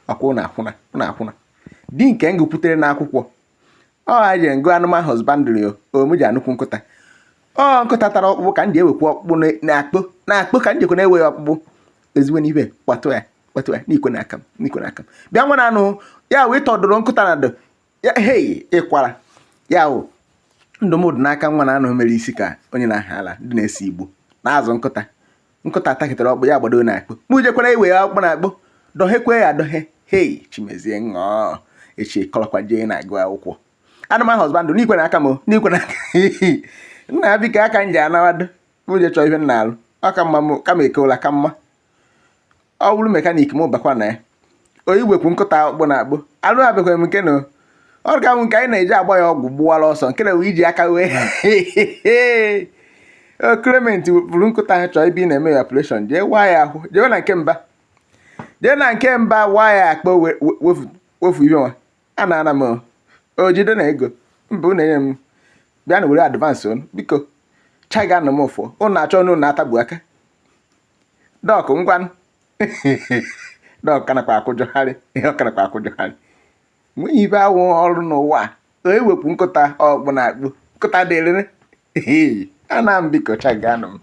ọkwa ụna-akwụna di nke m gụpụtere n'akwụkwọ ha ji ngụ anụmanụ husbandry o ji anụkwu nkụta nkụta tara ọkpụkpụ ka m ji ewekwa ọkpụkpụ na-akpụ ka m jekwa na-ewe ọkpụkpụ ezigbo n'ibe kpatụ ya n'ikwe na aka m bịa nwa na anụ ya wee tọdụrụ nkụta na do ya ịkwara ya wụ ndụmọdụ n'aka nwa na anụ mere isi ka onye na-aha ala ndị na-esi igbo na-azụ nkụta atakịtara ọkpụ ya gbado na-akpụ mụ jekwara iwe ya ọkpụ na-akpụ dọhekwe ya adọhe chimezie ṅụọ echi kọlọkwa jee na-agụ akwụkwọ anụmanụ husband n'ikwe na aka m n'ikwe na aka nna biko aka m ji anawado mụ je chọọ ihe m na-alụ ọka mma m kama ekeola ka mma ọ bụrụ mekanik m bakwa na ya oyigbekwu nkụta ọkpụ na-akpụ alụ abekwa m nke na ọ ga m nke anyị na-eji agba ya ọgwụ gbuwara ọsọ nke na wee iji aka wee Clement bụrụ nkụta ha chọọ ebe ị na-eme ya operation jee waa ya ahụ jee na nke mba waa ya akpa wefu ihe nwa a na-ana m jide na ego mba unu enye m bịa na were advance unu biko chaga anụ m ụfọ unu na-achọ unu na-atagbu aka dọkụ ngwanụ dọkụ kanakwa akwụjọgharị nweghị ibe awụ ọrụ n'ụwa ewepụ nkụta ọkpụ na akpụ nkụta dịrịrị ana m biko chaga anụ m